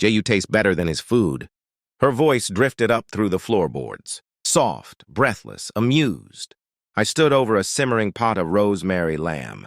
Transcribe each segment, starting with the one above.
You taste better than his food. Her voice drifted up through the floorboards, soft, breathless, amused. I stood over a simmering pot of rosemary lamb,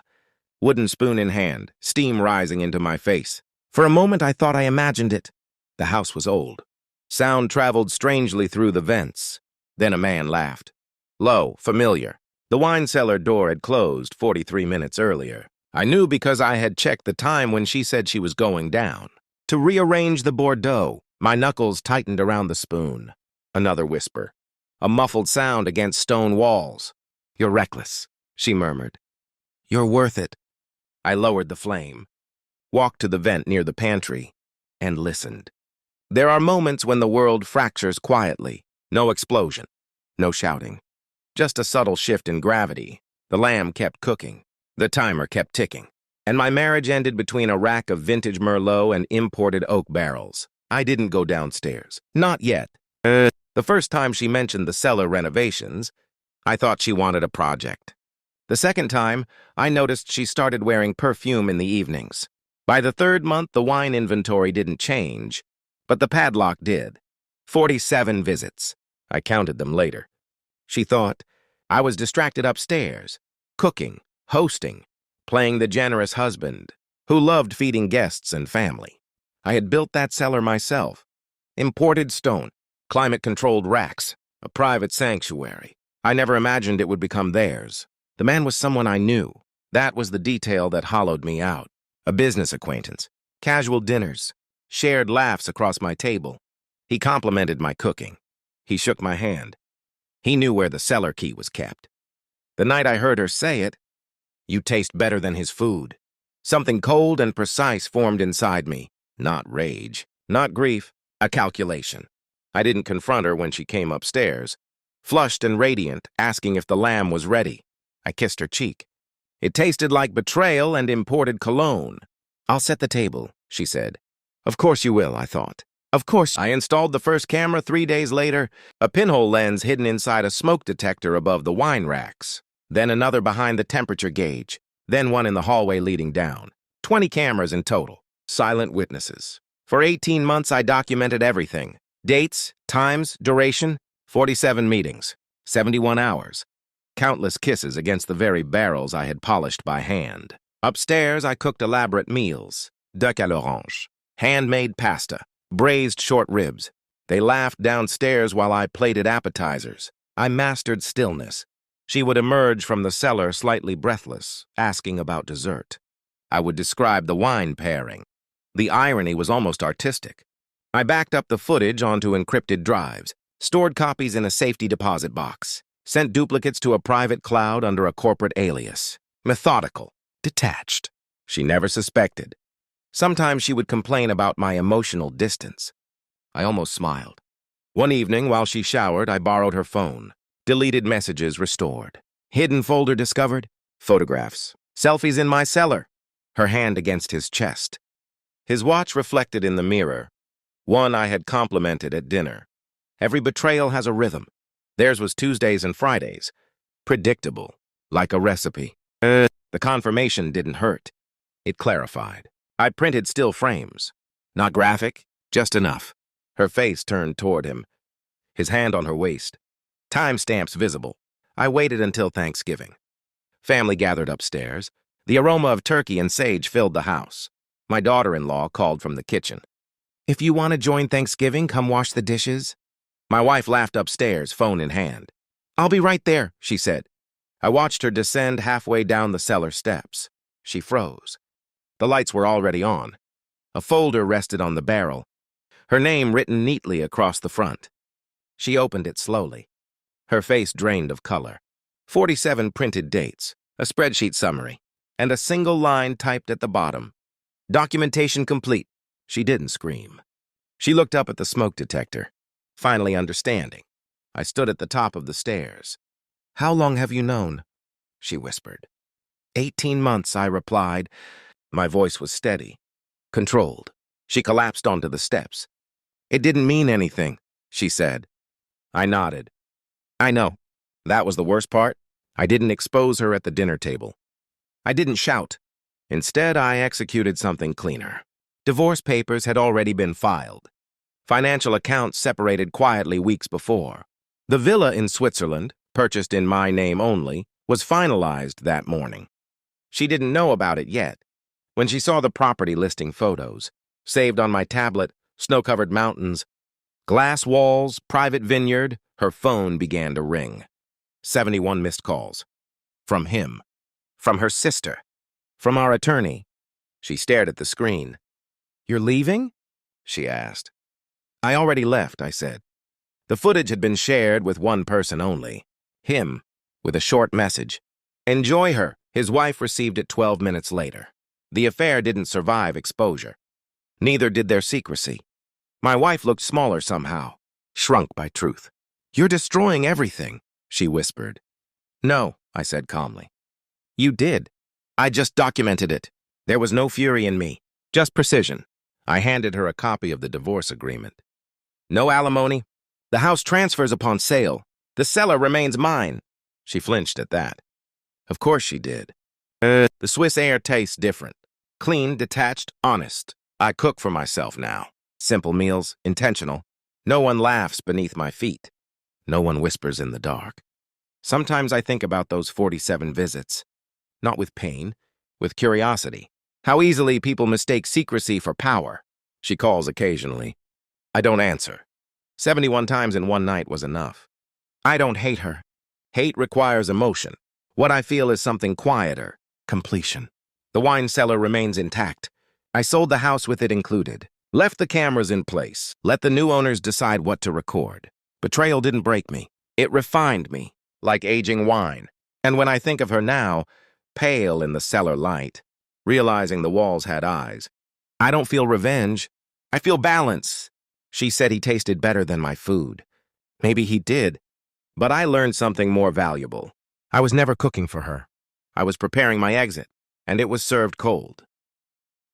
wooden spoon in hand, steam rising into my face. For a moment, I thought I imagined it. The house was old. Sound traveled strangely through the vents. Then a man laughed. Low, familiar. The wine cellar door had closed 43 minutes earlier. I knew because I had checked the time when she said she was going down. To rearrange the Bordeaux, my knuckles tightened around the spoon. Another whisper. A muffled sound against stone walls. "You're reckless," she murmured. "You're worth it." I lowered the flame, walked to the vent near the pantry, and listened. There are moments when the world fractures quietly. No explosion, no shouting. Just a subtle shift in gravity. The lamb kept cooking. The timer kept ticking. And my marriage ended between a rack of vintage Merlot and imported oak barrels. I didn't go downstairs. Not yet. The first time she mentioned the cellar renovations, I thought she wanted a project. The second time, I noticed she started wearing perfume in the evenings. By the third month, the wine inventory didn't change, but the padlock did. 47 visits. I counted them later. She thought I was distracted upstairs, cooking, hosting, playing the generous husband who loved feeding guests and family. I had built that cellar myself. Imported stone, climate-controlled racks, a private sanctuary. I never imagined it would become theirs. The man was someone I knew. That was the detail that hollowed me out. A business acquaintance, casual dinners, shared laughs across my table. He complimented my cooking. He shook my hand. He knew where the cellar key was kept. The night I heard her say it, "You taste better than his food." Something cold and precise formed inside me. Not rage, not grief, a calculation. I didn't confront her when she came upstairs, flushed and radiant, asking if the lamb was ready. I kissed her cheek. It tasted like betrayal and imported cologne. "I'll set the table," she said. "Of course you will," I thought. Of course. I installed the first camera 3 days later, a pinhole lens hidden inside a smoke detector above the wine racks, then another behind the temperature gauge, then one in the hallway leading down. 20 cameras in total, silent witnesses. For 18 months, I documented everything. Dates, times, duration, 47 meetings, 71 hours. Countless kisses against the very barrels I had polished by hand. Upstairs, I cooked elaborate meals, duck à l'orange, handmade pasta, braised short ribs. They laughed downstairs while I plated appetizers. I mastered stillness. She would emerge from the cellar slightly breathless, asking about dessert. I would describe the wine pairing. The irony was almost artistic. I backed up the footage onto encrypted drives, stored copies in a safety deposit box, sent duplicates to a private cloud under a corporate alias. Methodical, detached. She never suspected. Sometimes she would complain about my emotional distance. I almost smiled. One evening, while she showered, I borrowed her phone. Deleted messages restored. Hidden folder discovered. Photographs. Selfies in my cellar. Her hand against his chest. His watch reflected in the mirror. One I had complimented at dinner. Every betrayal has a rhythm. Theirs was Tuesdays and Fridays. Predictable, like a recipe. The confirmation didn't hurt. It clarified. I printed still frames. Not graphic, just enough. Her face turned toward him, his hand on her waist. Timestamps visible. I waited until Thanksgiving. Family gathered upstairs. The aroma of turkey and sage filled the house. My daughter-in-law called from the kitchen. "If you want to join Thanksgiving, come wash the dishes." My wife laughed upstairs, phone in hand. "I'll be right there," she said. I watched her descend halfway down the cellar steps. She froze. The lights were already on. A folder rested on the barrel, her name written neatly across the front. She opened it slowly. Her face drained of color. 47 printed dates, a spreadsheet summary, and a single line typed at the bottom. Documentation complete. She didn't scream. She looked up at the smoke detector, finally understanding. I stood at the top of the stairs. "How long have you known?" she whispered. 18 months, I replied. My voice was steady, controlled. She collapsed onto the steps. "It didn't mean anything," she said. I nodded. "I know. That was the worst part. I didn't expose her at the dinner table. I didn't shout. Instead, I executed something cleaner. Divorce papers had already been filed. Financial accounts separated quietly weeks before. The villa in Switzerland, purchased in my name only, was finalized that morning. She didn't know about it yet. When she saw the property listing photos, saved on my tablet, snow-covered mountains, glass walls, private vineyard, her phone began to ring. 71 missed calls. From him. From her sister. From our attorney. She stared at the screen. "You're leaving?" she asked. "I already left," I said. The footage had been shared with one person only. Him, with a short message. "Enjoy her." His wife received it 12 minutes later. The affair didn't survive exposure. Neither did their secrecy. My wife looked smaller somehow, shrunk by truth. "You're destroying everything," she whispered. "No," I said calmly. "You did. I just documented it. There was no fury in me, just precision." I handed her a copy of the divorce agreement. "No alimony. The house transfers upon sale. The cellar remains mine." She flinched at that. Of course she did. The Swiss air tastes different. Clean, detached, honest. I cook for myself now. Simple meals, intentional. No one laughs beneath my feet. No one whispers in the dark. Sometimes I think about those 47 visits. Not with pain, with curiosity. How easily people mistake secrecy for power. She calls occasionally. I don't answer. 71 times in one night was enough. I don't hate her. Hate requires emotion. What I feel is something quieter, completion. The wine cellar remains intact. I sold the house with it included. Left the cameras in place. Let the new owners decide what to record. Betrayal didn't break me. It refined me, like aging wine. And when I think of her now, pale in the cellar light, realizing the walls had eyes, I don't feel revenge. I feel balance. She said he tasted better than my food. Maybe he did. But I learned something more valuable. I was never cooking for her. I was preparing my exit, and it was served cold.